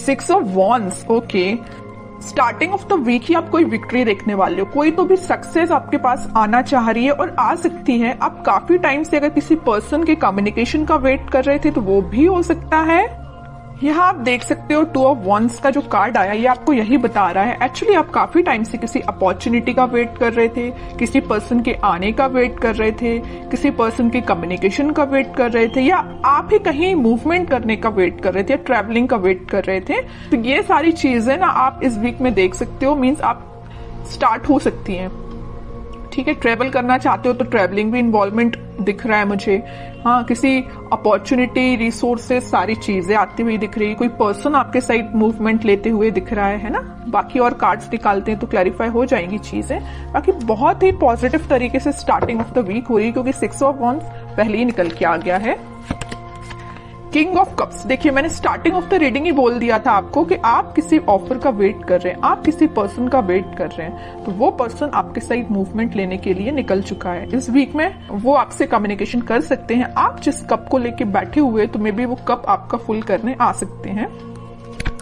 6 of wands, okay. Starting off the week ही आप कोई विक्ट्री देखने वाले हो, कोई तो भी सक्सेस आपके पास आना चाह रही है और आ सकती है। आप काफी टाइम से अगर किसी पर्सन के कम्युनिकेशन का वेट कर रहे थे तो वो भी हो सकता है। यहाँ आप देख सकते हो 2 ऑफ वॉन्ड्स का जो कार्ड आया ये आपको यही बता रहा है एक्चुअली आप काफी टाइम से किसी अपॉर्चुनिटी का वेट कर रहे थे, किसी पर्सन के आने का वेट कर रहे थे, किसी पर्सन के कम्युनिकेशन का वेट कर रहे थे, या आप ही कहीं मूवमेंट करने का वेट कर रहे थे, ट्रैवलिंग का वेट कर रहे थे। तो ये सारी चीजें ना आप इस वीक में देख सकते हो, मीन्स आप स्टार्ट हो सकती हैं। ठीक है, ट्रेवल करना चाहते हो तो ट्रेवलिंग भी इन्वॉल्वमेंट दिख रहा है मुझे। हाँ, किसी अपॉर्चुनिटी, रिसोर्सेस, सारी चीजें आती हुई दिख रही है। कोई पर्सन आपके साइड मूवमेंट लेते हुए दिख रहा है ना। बाकी और कार्ड्स निकालते हैं तो क्लैरिफाई हो जाएंगी चीजें। बाकी बहुत ही पॉजिटिव तरीके से स्टार्टिंग ऑफ द वीक हो रही है क्योंकि 6 ऑफ वॉन्ड्स पहले ही निकल के आ गया है। किंग ऑफ कप्स, देखिए मैंने स्टार्टिंग ऑफ द रीडिंग ही बोल दिया था आपको कि आप किसी ऑफर का वेट कर रहे हैं, आप किसी पर्सन का वेट कर रहे हैं, तो वो पर्सन आपके साइड मूवमेंट लेने के लिए निकल चुका है। इस वीक में वो आपसे कम्युनिकेशन कर सकते हैं। आप जिस कप को लेके बैठे हुए तो मे बी वो कप आपका फुल करने आ सकते हैं।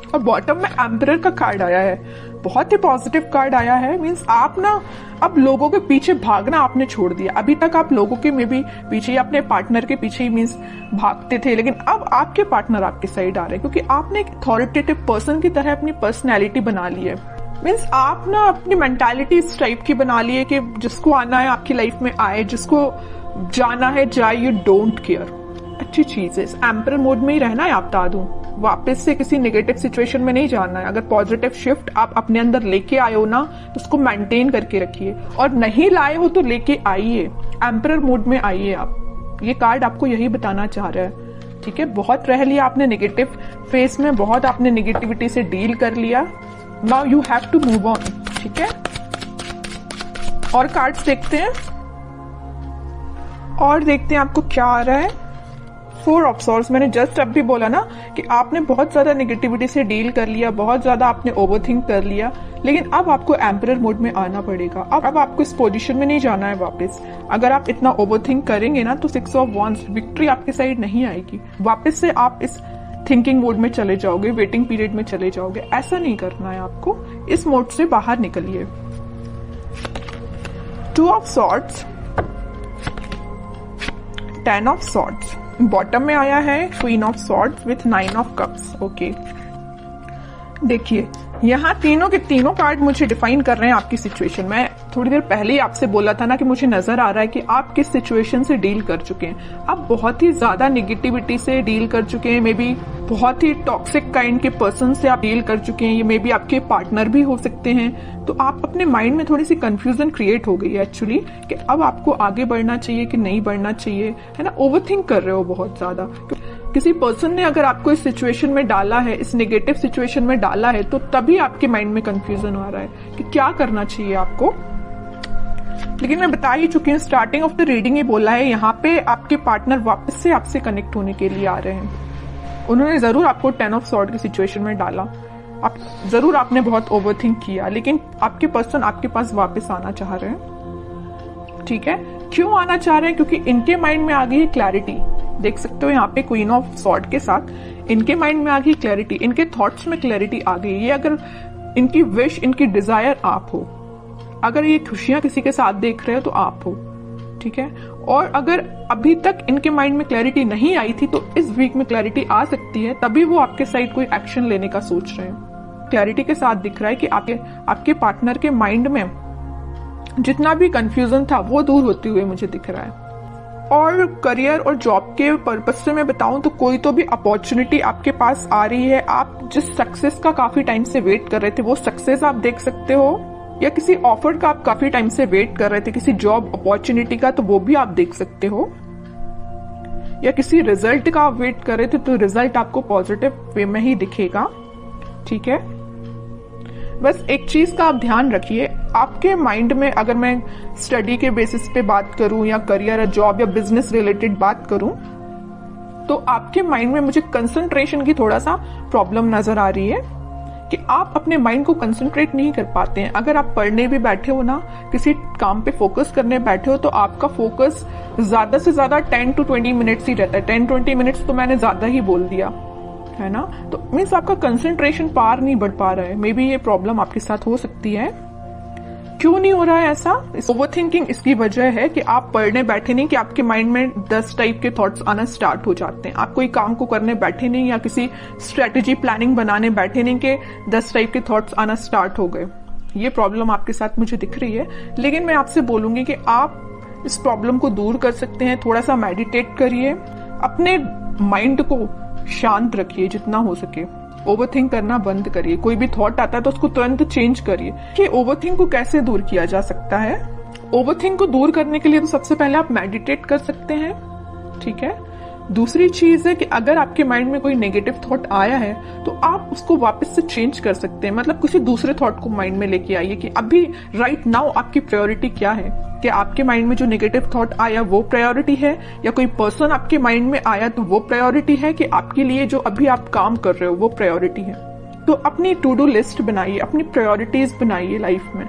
और बॉटम में एम्परर का कार्ड आया है, बहुत ही पॉजिटिव कार्ड आया है। मींस आप ना अब लोगों के पीछे भागना आपने छोड़ दिया। अभी तक आप लोगों के में भी पीछे या अपने पार्टनर के पीछे ही मींस भागते थे, लेकिन अब आपके पार्टनर आपके साइड आ रहे हैं क्योंकि आपने एक अथॉरिटेटिव पर्सन की तरह अपनी पर्सनैलिटी बना ली है। मीन्स आप ना अपनी मेंटालिटी इस टाइप की बना ली है कि जिसको आना है आपकी लाइफ में आए, जिसको जाना है जाए, यू डोंट केयर। अच्छी चीज है, इस एम्परर मोड में ही रहना है। आप बता दूं, वापस से किसी नेगेटिव सिचुएशन में नहीं जाना है। अगर पॉजिटिव शिफ्ट आप अपने अंदर लेके आए हो ना तो उसको मेंटेन करके रखिए, और नहीं लाए हो तो लेके आइए, एम्परर मोड में आइए आप। ये कार्ड आपको यही बताना चाह रहा है। ठीक है, बहुत रह लिया आपने नेगेटिव फेस में, बहुत आपने नेगेटिविटी से डील कर लिया। Now you have to move on. ठीक है, और कार्ड्स देखते हैं और देखते हैं आपको क्या आ रहा है। 4 ऑफ सॉर्ड्स, मैंने जस्ट अब भी बोला ना कि आपने बहुत ज्यादा नेगेटिविटी से डील कर लिया, बहुत ज्यादा आपने ओवरथिंक कर लिया, लेकिन अब आपको एम्परर मोड में आना पड़ेगा। अब आपको इस पोजीशन में नहीं जाना है वापस। अगर आप इतना ओवरथिंक करेंगे ना तो 6 ऑफ वॉन्ड्स, विक्ट्री आपके साइड नहीं आएगी। वापस से आप इस थिंकिंग मोड में चले जाओगे, वेटिंग पीरियड में चले जाओगे। ऐसा नहीं करना है आपको, इस मोड से बाहर निकलिए। 2 of swords, 10 of swords, bottom में आया है queen of swords with 9 of cups. Okay, देखिए यहाँ तीनों के तीनों कार्ड मुझे डिफाइन कर रहे हैं आपकी सिचुएशन। मैं थोड़ी देर पहले ही आपसे बोला था ना कि मुझे नजर आ रहा है कि आप किस सिचुएशन से डील कर चुके हैं। आप बहुत ही ज्यादा नेगेटिविटी से डील कर चुके हैं, मे बी बहुत ही टॉक्सिक काइंड के पर्सन से आप डील कर चुके हैं। ये मे बी आपके पार्टनर भी हो सकते हैं। तो आप अपने माइंड में थोड़ी सी कंफ्यूजन क्रिएट हो गई है एक्चुअली कि अब आपको आगे बढ़ना चाहिए कि नहीं बढ़ना चाहिए, है ना। ओवरथिंक कर रहे हो बहुत ज्यादा। किसी पर्सन ने अगर आपको इस सिचुएशन में डाला है, इस नेगेटिव सिचुएशन में डाला है, तो तभी आपके माइंड में कंफ्यूजन आ रहा है कि क्या करना चाहिए आपको। लेकिन मैं बता ही चुकी हूँ, स्टार्टिंग ऑफ द रीडिंग ही बोला है, यहाँ पे आपके पार्टनर वापस से आपसे कनेक्ट होने के लिए आ रहे हैं। उन्होंने जरूर आपको 10 ऑफ सॉर्ड की सिचुएशन में डाला, आप जरूर आपने बहुत ओवरथिंक किया, लेकिन आपके पर्सन आपके पास वापस आना चाह रहे हैं। ठीक है, क्यों आना चाह रहे हैं? क्योंकि इनके माइंड में आ गई है क्लैरिटी। देख सकते हो यहाँ पे क्वीन ऑफ सॉर्ड के साथ इनके माइंड में आ गई क्लैरिटी, इनके थॉट्स में क्लैरिटी आ गई। ये अगर इनकी विश, इनकी डिजायर आप हो, अगर ये खुशियां किसी के साथ देख रहे हो तो आप हो। ठीक है, और अगर अभी तक इनके माइंड में क्लैरिटी नहीं आई थी तो इस वीक में क्लैरिटी आ सकती है, तभी वो आपके साइड कोई एक्शन लेने का सोच रहे हैं। क्लैरिटी के साथ दिख रहा है कि आपके पार्टनर के माइंड में जितना भी कंफ्यूजन था वो दूर होते हुए मुझे दिख रहा है। और करियर और जॉब के पर्पज से मैं बताऊं तो कोई तो भी अपॉर्चुनिटी आपके पास आ रही है। आप जिस सक्सेस का काफी टाइम से वेट कर रहे थे वो सक्सेस आप देख सकते हो, या किसी ऑफर का आप काफी टाइम से वेट कर रहे थे, किसी जॉब अपॉर्चुनिटी का, तो वो भी आप देख सकते हो। या किसी रिजल्ट का आप वेट कर रहे थे तो रिजल्ट आपको पॉजिटिव वे में ही दिखेगा। ठीक है, बस एक चीज का आप ध्यान रखिए, आपके माइंड में, अगर मैं स्टडी के बेसिस पे बात करूं या करियर या जॉब या बिजनेस रिलेटेड बात करूं, तो आपके माइंड में मुझे कंसंट्रेशन की थोड़ा सा प्रॉब्लम नजर आ रही है कि आप अपने माइंड को कंसंट्रेट नहीं कर पाते हैं। अगर आप पढ़ने भी बैठे हो ना, किसी काम पे फोकस करने बैठे हो, तो आपका फोकस ज्यादा से ज्यादा 10 to 20 मिनट्स ही रहता है। 10-20 मिनट्स तो मैंने ज्यादा ही बोल दिया। है ना। तो मीन्स आपका कंसंट्रेशन पार नहीं बढ़ पा रहा है, मे बी ये प्रॉब्लम आपके साथ हो सकती है। क्यों नहीं हो रहा है ऐसा? ओवर थिंकिंग इसकी वजह है कि आप पढ़ने बैठे नहीं कि आपके माइंड में 10 टाइप के थॉट्स आना स्टार्ट हो जाते हैं। आप कोई काम को करने बैठे नहीं या किसी स्ट्रेटेजी प्लानिंग बनाने बैठे नहीं कि 10 टाइप के थॉट्स आना स्टार्ट हो गए। ये प्रॉब्लम आपके साथ मुझे दिख रही है, लेकिन मैं आपसे बोलूंगी कि आप इस प्रॉब्लम को दूर कर सकते हैं। थोड़ा सा मेडिटेट करिए, अपने माइंड को शांत रखिए जितना हो सके, ओवरथिंक करना बंद करिए। कोई भी थॉट आता है तो उसको तुरंत चेंज करिए। कि ओवरथिंक को कैसे दूर किया जा सकता है? ओवरथिंक को दूर करने के लिए तो सबसे पहले आप मेडिटेट कर सकते हैं, ठीक है। दूसरी चीज है कि अगर आपके माइंड में कोई नेगेटिव थॉट आया है तो आप उसको वापस से चेंज कर सकते हैं। मतलब किसी दूसरे थॉट को माइंड में लेके आइए कि अभी राइट नाउ आपकी प्रायोरिटी क्या है। कि आपके माइंड में जो नेगेटिव थॉट आया वो प्रायोरिटी है, या कोई पर्सन आपके माइंड में आया तो वो प्रायोरिटी है, कि आपके लिए जो अभी आप काम कर रहे हो वो प्रायोरिटी है। तो अपनी टू डू लिस्ट बनाइए, अपनी प्रायोरिटीज बनाइए लाइफ में,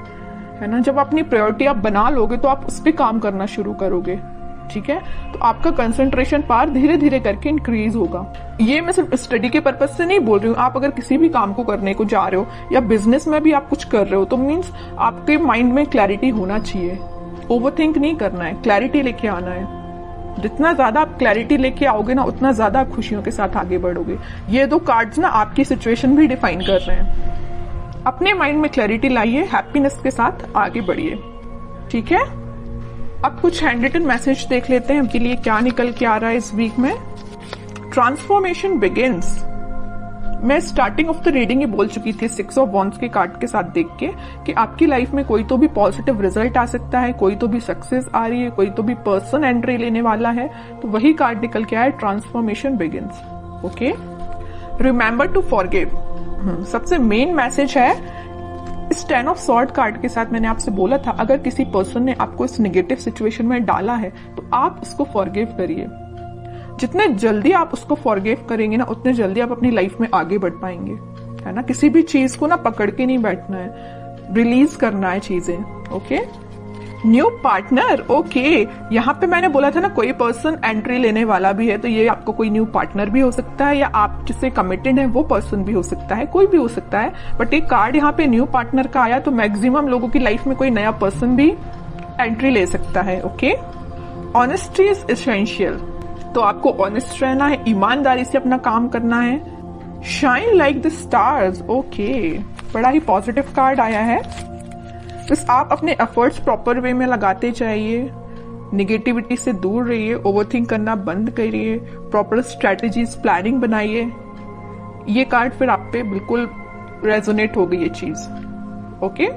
है ना। जब अपनी प्रायोरिटी आप बना लोगे तो आप उस पर काम करना शुरू करोगे, ठीक है। तो आपका कंसंट्रेशन पावर धीरे धीरे करके इंक्रीज होगा। ये मैं सिर्फ स्टडी के पर्पज से नहीं बोल रही हूँ। आप अगर किसी भी काम को करने को जा रहे हो या बिजनेस में भी आप कुछ कर रहे हो तो मीन्स आपके माइंड में क्लैरिटी होना चाहिए। ओवरथिंक नहीं करना है, क्लैरिटी लेके आना है। जितना ज्यादा आप क्लैरिटी लेके आओगे ना उतना ज्यादा आप खुशियों के साथ आगे बढ़ोगे। ये 2 कार्ड्स ना आपकी सिचुएशन भी डिफाइन कर रहे हैं। अपने माइंड में क्लैरिटी लाइए, हैप्पीनेस के साथ आगे बढ़िए, ठीक है। अब कुछ हैंड रिटन मैसेज देख लेते हैं आपके लिए क्या निकल के आ रहा है इस वीक में। Transformation begins. मैं स्टार्टिंग ऑफ द रीडिंग ये बोल चुकी थी 6 ऑफ वॉन्ड्स के कार्ड के साथ देख के कि आपकी लाइफ में कोई तो भी पॉजिटिव रिजल्ट आ सकता है, कोई तो भी सक्सेस आ रही है, कोई तो भी पर्सन एंट्री लेने वाला है। तो वही कार्ड निकल के आया, transformation begins. Okay, remember to forgive. सबसे मेन मैसेज है इस 10 ऑफ सॉर्ड कार्ड के साथ। मैंने आपसे बोला था अगर किसी पर्सन ने आपको इस नेगेटिव सिचुएशन में डाला है तो आप उसको फॉरगिव करिए। जितने जल्दी आप उसको फॉरगिव करेंगे ना उतने जल्दी आप अपनी लाइफ में आगे बढ़ पाएंगे, है ना। किसी भी चीज को ना पकड़ के नहीं बैठना है, रिलीज करना है चीजें। Okay, new partner. ओके, यहाँ पे मैंने बोला था ना कोई पर्सन एंट्री लेने वाला भी है, तो ये आपको कोई न्यू पार्टनर भी हो सकता है, या आप जिससे कमिटेड है वो पर्सन भी हो सकता है, कोई भी हो सकता है। बट एक कार्ड यहाँ पे न्यू पार्टनर का आया तो मैक्सिमम लोगों की लाइफ में कोई नया पर्सन भी एंट्री ले सकता है। Okay, honesty is essential. तो आपको ऑनेस्ट रहना है, ईमानदारी से अपना काम करना है। Shine like the stars. Okay, बड़ा ही पॉजिटिव कार्ड आया है। बस आप अपने एफर्ट्स प्रॉपर वे में लगाते जाइए, निगेटिविटी से दूर रहिए, ओवरथिंक करना बंद करिए, प्रॉपर स्ट्रेटेजीज प्लानिंग बनाइए। ये कार्ड फिर आप पे बिल्कुल रेजोनेट हो गई ये चीज। ओके।